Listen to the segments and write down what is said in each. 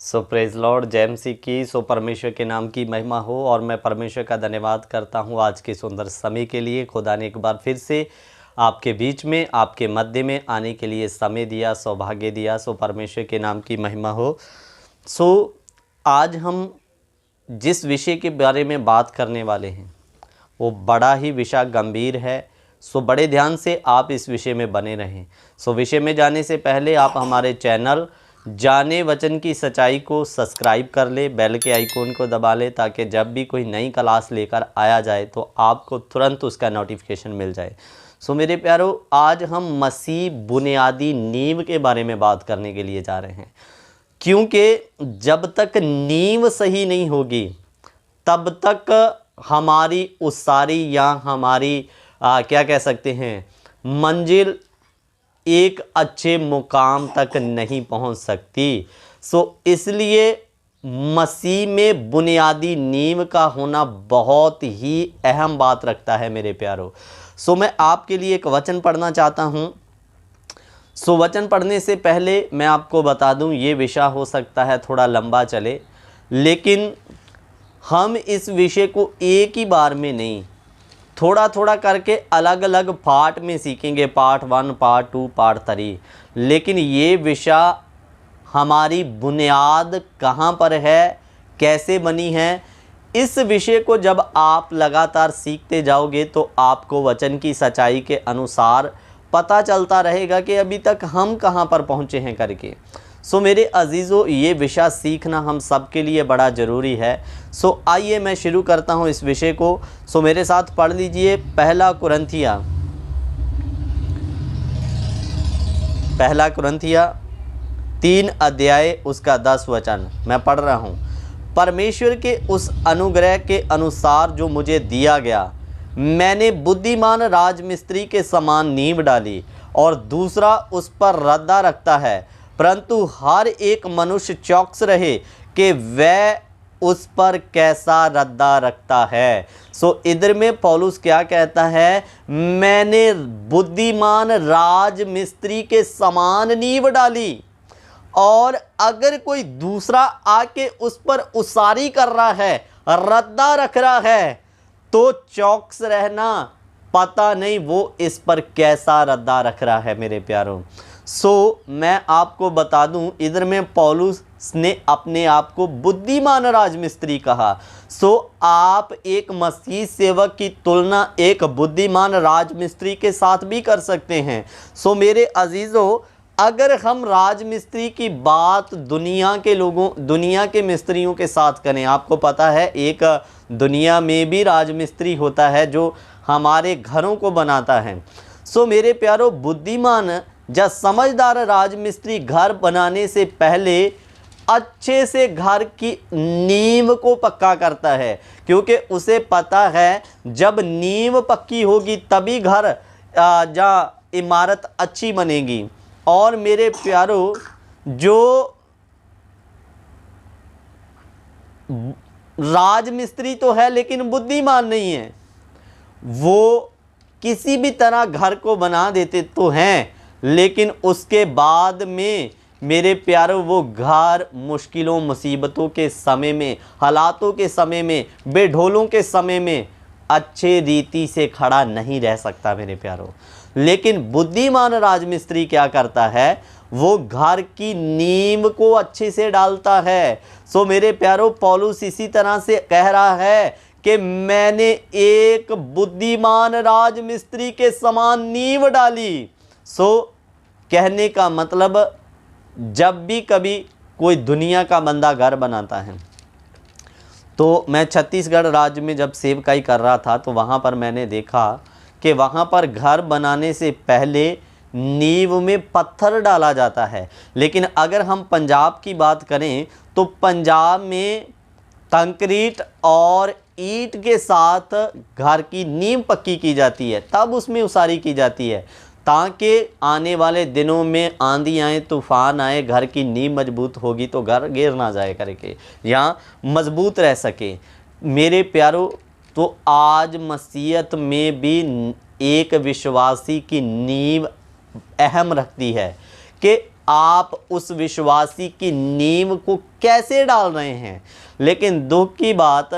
सो praise Lord, जय मसीह की। सो परमेश्वर के नाम की महिमा हो और मैं परमेश्वर का धन्यवाद करता हूँ आज के सुंदर समय के लिए। खुदा ने एक बार फिर से आपके बीच में, आपके मध्य में आने के लिए समय दिया, सौभाग्य दिया। सो परमेश्वर के नाम की महिमा हो। सो आज हम जिस विषय के बारे में बात करने वाले हैं वो बड़ा ही विषय गंभीर है। सो बड़े ध्यान से आप इस विषय में बने रहें। सो विषय में जाने से पहले आप हमारे चैनल जाने वचन की सच्चाई को सब्सक्राइब कर ले, बेल के आइकॉन को दबा ले, ताकि जब भी कोई नई क्लास लेकर आया जाए तो आपको तुरंत उसका नोटिफिकेशन मिल जाए। सो मेरे प्यारो, आज हम मसीह बुनियादी नींव के बारे में बात करने के लिए जा रहे हैं, क्योंकि जब तक नींव सही नहीं होगी तब तक हमारी उसारी या हमारी क्या कह सकते हैं मंजिल एक अच्छे मुकाम तक नहीं पहुंच सकती। सो इसलिए मसीह में बुनियादी नींव का होना बहुत ही अहम बात रखता है मेरे प्यारो। सो मैं आपके लिए एक वचन पढ़ना चाहता हूं। सो वचन पढ़ने से पहले मैं आपको बता दूं, ये विषय हो सकता है थोड़ा लंबा चले, लेकिन हम इस विषय को एक ही बार में नहीं, थोड़ा थोड़ा करके अलग अलग पार्ट में सीखेंगे, पार्ट 1, पार्ट 2, पार्ट 3। लेकिन ये विषय हमारी बुनियाद कहाँ पर है, कैसे बनी है, इस विषय को जब आप लगातार सीखते जाओगे तो आपको वचन की सच्चाई के अनुसार पता चलता रहेगा कि अभी तक हम कहाँ पर पहुँचे हैं करके। सो मेरे अजीज़ों, ये विषय सीखना हम सब के लिए बड़ा ज़रूरी है। सो आइए मैं शुरू करता हूँ इस विषय को। सो मेरे साथ पढ़ लीजिए पहला कुरिन्थिया 3 अध्याय उसका 10 वचन मैं पढ़ रहा हूँ। परमेश्वर के उस अनुग्रह के अनुसार जो मुझे दिया गया, मैंने बुद्धिमान राजमिस्त्री के समान नींव डाली और दूसरा उस पर रद्दा रखता है, परंतु हर एक मनुष्य चौकस रहे कि वह उस पर कैसा रद्दा रखता है। सो इधर में पौलुस क्या कहता है, मैंने बुद्धिमान राजमिस्त्री के समान नींव डाली, और अगर कोई दूसरा आके उस पर उसारी कर रहा है, रद्दा रख रहा है, तो चौकस रहना, पता नहीं वो इस पर कैसा रद्दा रख रहा है मेरे प्यारों। सो मैं आपको बता दूं, इधर में पौलुस ने अपने आप को बुद्धिमान राजमिस्त्री कहा। सो आप एक मसीह सेवक की तुलना एक बुद्धिमान राजमिस्त्री के साथ भी कर सकते हैं। सो मेरे अजीज़ों, अगर हम राजमिस्त्री की बात दुनिया के मिस्त्रियों के साथ करें, आपको पता है एक दुनिया में भी राजमिस्त्री होता है जो हमारे घरों को बनाता है। सो मेरे प्यारो, बुद्धिमान या समझदार राजमिस्त्री घर बनाने से पहले अच्छे से घर की नींव को पक्का करता है, क्योंकि उसे पता है जब नींव पक्की होगी तभी घर या इमारत अच्छी बनेगी। और मेरे प्यारो, जो राजमिस्त्री तो है लेकिन बुद्धिमान नहीं है, वो किसी भी तरह घर को बना देते तो हैं, लेकिन उसके बाद में मेरे प्यारों वो घर मुश्किलों मुसीबतों के समय में, हालातों के समय में, बेढोलों के समय में अच्छे रीति से खड़ा नहीं रह सकता मेरे प्यारों। लेकिन बुद्धिमान राजमिस्त्री क्या करता है, वो घर की नींव को अच्छे से डालता है। सो मेरे प्यारों, पौलुस इसी तरह से कह रहा है कि मैंने एक बुद्धिमान राजमिस्त्री के समान नींव डाली। सो कहने का मतलब, जब भी कभी कोई दुनिया का बंदा घर बनाता है, तो मैं छत्तीसगढ़ राज्य में जब सेवकाई कर रहा था तो वहाँ पर मैंने देखा कि वहाँ पर घर बनाने से पहले नींव में पत्थर डाला जाता है। लेकिन अगर हम पंजाब की बात करें तो पंजाब में कंक्रीट और ईंट के साथ घर की नींव पक्की की जाती है, तब उसमें उसारी की जाती है, ताकि आने वाले दिनों में आंधी आए, तूफान आए, घर की नींव मजबूत होगी तो घर गिर ना जाए करके, या मजबूत रह सके। मेरे प्यारों, तो आज मसीहत में भी एक विश्वासी की नींव अहम रखती है कि आप उस विश्वासी की नींव को कैसे डाल रहे हैं। लेकिन दुख की बात,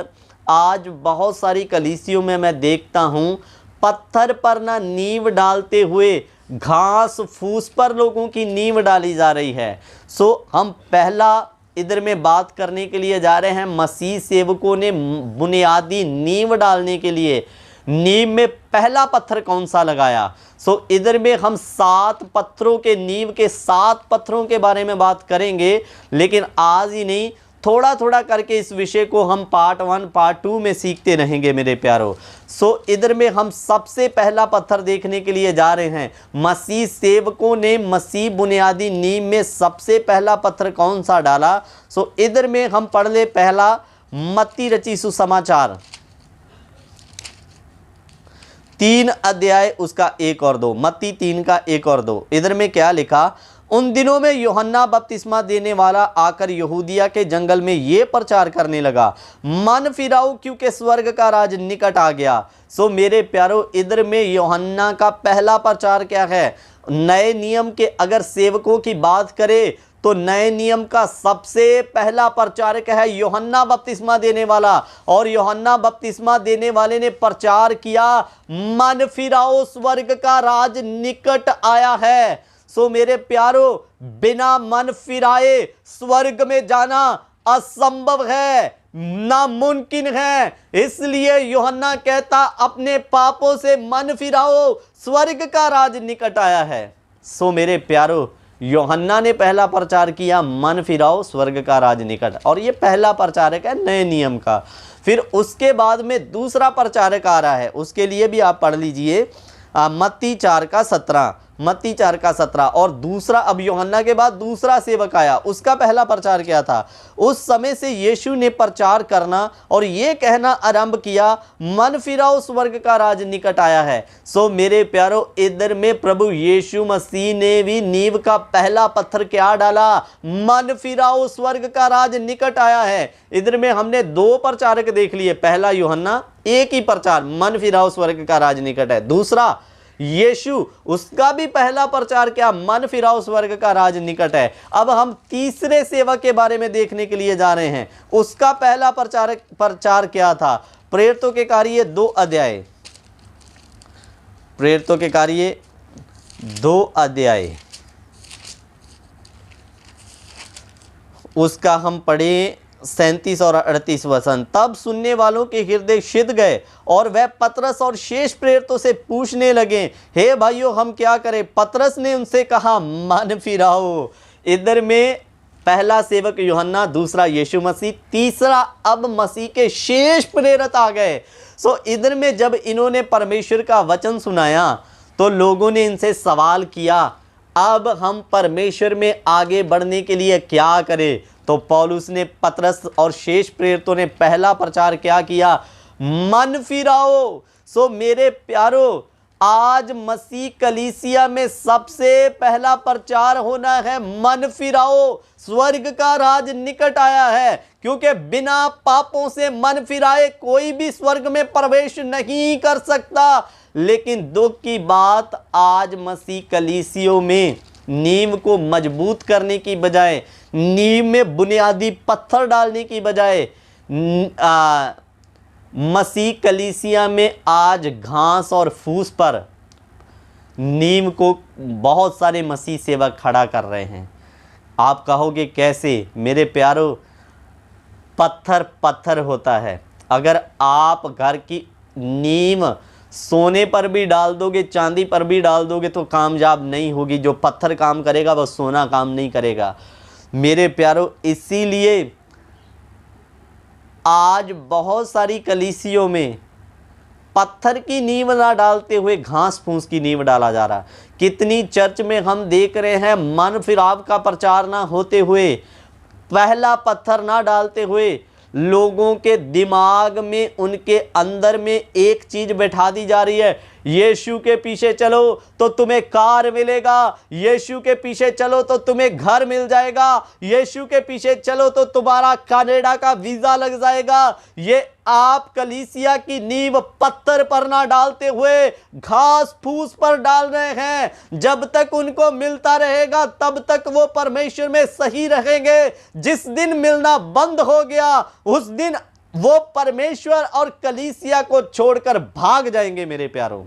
आज बहुत सारी कलीसियों में मैं देखता हूँ पत्थर पर ना नींव डालते हुए घास फूस पर लोगों की नींव डाली जा रही है। सो हम पहला इधर में बात करने के लिए जा रहे हैं, मसीह सेवकों ने बुनियादी नींव डालने के लिए नींव में पहला पत्थर कौन सा लगाया। सो इधर में हम 7 पत्थरों के नींव के 7 पत्थरों के बारे में बात करेंगे, लेकिन आज ही नहीं, थोड़ा थोड़ा करके इस विषय को हम पार्ट 1 पार्ट 2 में सीखते रहेंगे मेरे प्यारों। सो इधर में हम सबसे पहला पत्थर देखने के लिए जा रहे हैं। मसीह सेवकों ने मसीह बुनियादी नींव में सबसे पहला पत्थर कौन सा डाला। सो इधर में हम पढ़ ले पहला मत्ती रची सुसमाचार 3 अध्याय उसका 1 और 2, मत्ती 3 का 1 और 2। इधर में क्या लिखा, उन दिनों में यूहन्ना बपतिस्मा देने वाला आकर यहूदिया के जंगल में ये प्रचार करने लगा, मन फिराओ क्योंकि स्वर्ग का राज निकट आ गया। सो मेरे प्यारों, इधर में यूहन्ना का पहला प्रचार क्या है। नए नियम के अगर सेवकों की बात करें तो नए नियम का सबसे पहला प्रचारक है यूहन्ना बपतिस्मा देने वाला, और यूहन्ना बपतिस्मा देने वाले ने प्रचार किया, मन फिराओ स्वर्ग का राज निकट आया है। सो मेरे प्यारों, बिना मन फिराए स्वर्ग में जाना असंभव है, नामुमकिन है। इसलिए यूहन्ना कहता, अपने पापों से मन फिराओ, स्वर्ग का राज निकट आया है। सो मेरे प्यारों, यूहन्ना ने पहला प्रचार किया, मन फिराओ स्वर्ग का राज निकट, और ये पहला प्रचारक है नए नियम का। फिर उसके बाद में दूसरा प्रचारक आ रहा है, उसके लिए भी आप पढ़ लीजिए मत्ती 4 का 17, मत्ती 4 का 17। और दूसरा, अब यूहन्ना के बाद दूसरा सेवक आया, उसका पहला प्रचार क्या था। उस समय से यीशु ने प्रचार करना और ये कहना आरंभ किया, मन फिराओ स्वर्ग का राज निकट आया है। सो मेरे प्यारों, इधर में प्रभु यीशु मसीह ने भी नींव का पहला पत्थर क्या डाला, मन फिराओ स्वर्ग का राज निकट आया है। इधर में हमने 2 प्रचारक देख लिए, पहला यूहन्ना, एक ही प्रचार, मन फिराओ स्वर्ग का राज निकट है। दूसरा यीशु, उसका भी पहला प्रचार क्या, मन फिराओ स्वर्ग का राज निकट है। अब हम तीसरे सेवक के बारे में देखने के लिए जा रहे हैं, उसका पहला प्रचार क्या था। प्रेरितों के कार्य 2 अध्याय, प्रेरितों के कार्य 2 अध्याय उसका हम पढ़े 37 और 38 वचन। तब सुनने वालों के हृदय सिध गए और वह पतरस और शेष प्रेरितों से पूछने लगे, हे भाइयों हम क्या करें। पतरस ने उनसे कहा, मन फिराओ। इधर में पहला सेवक यूहन्ना, दूसरा यीशु मसीह, तीसरा अब मसीह के शेष प्रेरित आ गए। सो इधर में जब इन्होंने परमेश्वर का वचन सुनाया तो लोगों ने इनसे सवाल किया, अब हम परमेश्वर में आगे बढ़ने के लिए क्या करें। तो पौलुस ने, पतरस और शेष प्रेरितों ने पहला प्रचार क्या किया, मन फिराओ। सो मेरे प्यारों, आज मसीह कलीसिया में सबसे पहला प्रचार होना है, मन फिराओ स्वर्ग का राज निकट आया है। क्योंकि बिना पापों से मन फिराए कोई भी स्वर्ग में प्रवेश नहीं कर सकता। लेकिन दुख की बात, आज मसीह कलीसियों में नींव को मजबूत करने की बजाय, नींव में बुनियादी पत्थर डालने की बजाय, मसीह कलीसिया में आज घास और फूस पर नींव को बहुत सारे मसीह सेवक खड़ा कर रहे हैं। आप कहोगे कैसे। मेरे प्यारों, पत्थर पत्थर होता है। अगर आप घर की नींव सोने पर भी डाल दोगे, चांदी पर भी डाल दोगे तो कामयाब नहीं होगी। जो पत्थर काम करेगा वह सोना काम नहीं करेगा। मेरे प्यारों, इसीलिए आज बहुत सारी कलीसियों में पत्थर की नींव ना डालते हुए घास फूस की नींव डाला जा रहा। कितनी चर्च में हम देख रहे हैं, मन फिराव का प्रचार ना होते हुए, पहला पत्थर ना डालते हुए, लोगों के दिमाग में, उनके अंदर में एक चीज बैठा दी जा रही है, यीशु के पीछे चलो तो तुम्हें कार मिलेगा, यीशु के पीछे चलो तो तुम्हें घर मिल जाएगा, यीशु के पीछे चलो तो तुम्हारा कनाडा का वीजा लग जाएगा। ये आप कलीसिया की नींव पत्थर पर ना डालते हुए घास फूस पर डाल रहे हैं। जब तक उनको मिलता रहेगा तब तक वो परमेश्वर में सही रहेंगे। जिस दिन मिलना बंद हो गया उस दिन वो परमेश्वर और कलीसिया को छोड़कर भाग जाएंगे मेरे प्यारों,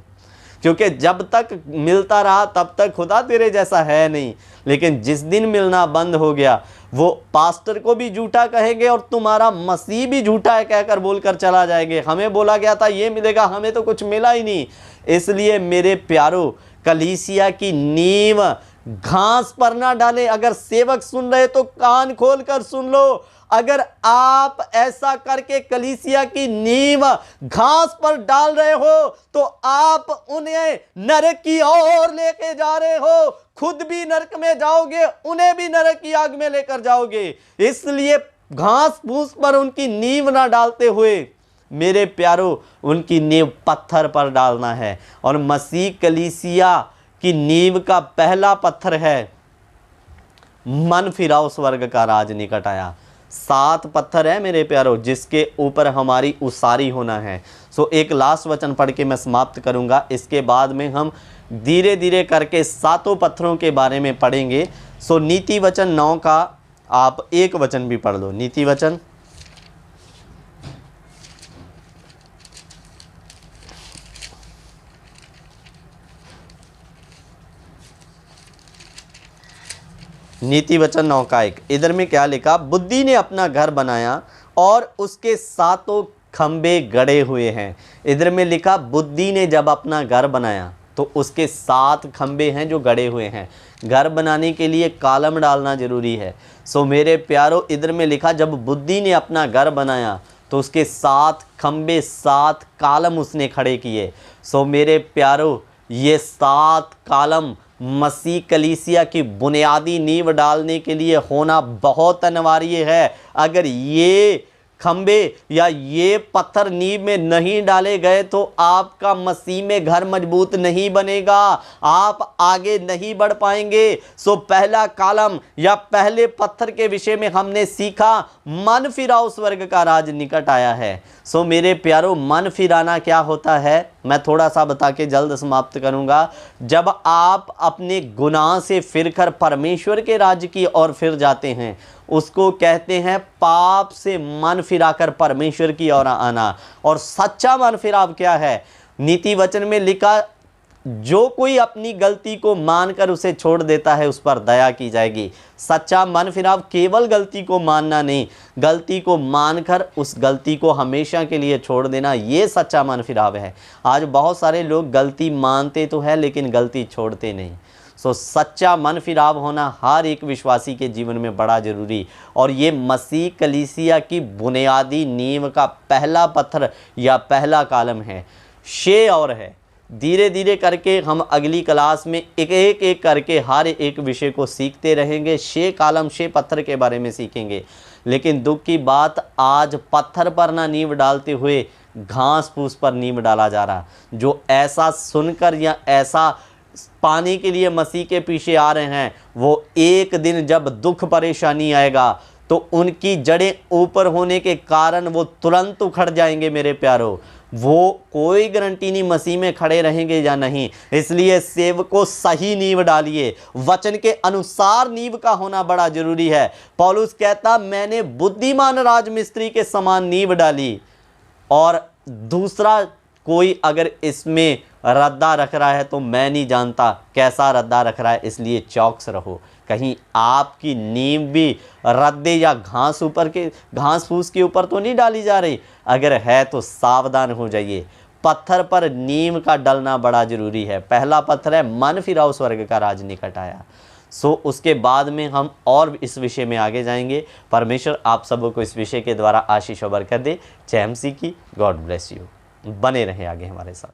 क्योंकि जब तक मिलता रहा तब तक खुदा तेरे जैसा है नहीं। लेकिन जिस दिन मिलना बंद हो गया वो पास्टर को भी झूठा कहेंगे और तुम्हारा मसीह भी झूठा है कहकर बोलकर चला जाएंगे। हमें बोला गया था ये मिलेगा, हमें तो कुछ मिला ही नहीं। इसलिए मेरे प्यारों, कलीसिया की नींव घास पर ना डाले। अगर सेवक सुन रहे तो कान खोल कर सुन लो। अगर आप ऐसा करके कलीसिया की नींव घास पर डाल रहे हो तो आप उन्हें नरक की ओर लेके जा रहे हो। खुद भी नरक में जाओगे, उन्हें भी नरक की आग में लेकर जाओगे। इसलिए घास फूस पर उनकी नींव ना डालते हुए मेरे प्यारों, उनकी नींव पत्थर पर डालना है। और मसीह कलीसिया की नींव का पहला पत्थर है, मन फिराओ स्वर्ग का राज निकट आया। 7 पत्थर है मेरे प्यारों जिसके ऊपर हमारी उसारी होना है। सो एक लास्ट वचन पढ़ के मैं समाप्त करूंगा। इसके बाद में हम धीरे धीरे करके 7 पत्थरों के बारे में पढ़ेंगे। सो नीति वचन 9 का आप एक वचन भी पढ़ लो। नीति वचन नीति वचन 9 का 1। इधर में क्या लिखा? बुद्धि ने अपना घर बनाया और उसके 7 खंबे गड़े हुए हैं। इधर में लिखा बुद्धि ने जब अपना घर बनाया तो उसके 7 खंबे हैं जो गड़े हुए हैं। घर बनाने के लिए कॉलम डालना जरूरी है। सो मेरे प्यारों, इधर में लिखा जब बुद्धि ने अपना घर बनाया तो उसके 7 खंबे 7 कॉलम उसने खड़े किए। सो मेरे प्यारों, ये 7 कॉलम मसीह कलीसिया की बुनियादी नींव डालने के लिए होना बहुत अनिवार्य है। अगर ये खंबे या ये पत्थर नींव में नहीं डाले गए तो आपका मसीह में घर मजबूत नहीं बनेगा, आप आगे नहीं बढ़ पाएंगे। सो पहला कॉलम या पहले पत्थर के विषय में हमने सीखा, मन फिराओ स्वर्ग का राज निकट आया है। सो मेरे प्यारों, मन फिराना क्या होता है मैं थोड़ा सा बता के जल्द समाप्त करूंगा। जब आप अपने गुनाह से फिरकर परमेश्वर के राज्य की ओर फिर जाते हैं, उसको कहते हैं पाप से मन फिराकर परमेश्वर की ओर आना। और सच्चा मन फिराव क्या है? नीति वचन में लिखा, जो कोई अपनी गलती को मानकर उसे छोड़ देता है उस पर दया की जाएगी। सच्चा मन फिराव केवल गलती को मानना नहीं, गलती को मानकर उस गलती को हमेशा के लिए छोड़ देना, ये सच्चा मन फिराव है। आज बहुत सारे लोग गलती मानते तो है लेकिन गलती छोड़ते नहीं। सो सच्चा मन फिराव होना हर एक विश्वासी के जीवन में बड़ा ज़रूरी। और ये मसीह कलीसिया की बुनियादी नींव का पहला पत्थर या पहला कॉलम है। शे और है, धीरे धीरे करके हम अगली क्लास में एक एक करके हर एक विषय को सीखते रहेंगे। 6 कॉलम 6 पत्थर के बारे में सीखेंगे। लेकिन दुख की बात, आज पत्थर पर ना नींव डालते हुए घास फूस पर नींव डाला जा रहा। जो ऐसा सुनकर या ऐसा पाने के लिए मसीह के पीछे आ रहे हैं, वो एक दिन जब दुख परेशानी आएगा तो उनकी जड़ें ऊपर होने के कारण वो तुरंत उखड़ जाएंगे मेरे प्यारों। वो कोई गारंटी नहीं मसीह में खड़े रहेंगे या नहीं। इसलिए सेवकों सही नींव डालिए, वचन के अनुसार नींव का होना बड़ा जरूरी है। पौलुस कहता, मैंने बुद्धिमान राजमिस्त्री के समान नींव डाली। और दूसरा कोई अगर इसमें रद्दा रख रहा है तो मैं नहीं जानता कैसा रद्दा रख रहा है, इसलिए चौकस रहो। कहीं आपकी नींव भी रद्दे या घास फूस के ऊपर तो नहीं डाली जा रही। अगर है तो सावधान हो जाइए। पत्थर पर नींव का डलना बड़ा जरूरी है। पहला पत्थर है, मन फिराओ स्वर्ग का राज निकट आया। सो उसके बाद में हम और इस विषय में आगे जाएंगे। परमेश्वर आप सबको इस विषय के द्वारा आशीष और बरकत दे। जय मसीह की। God bless you. बने रहें आगे हमारे साथ।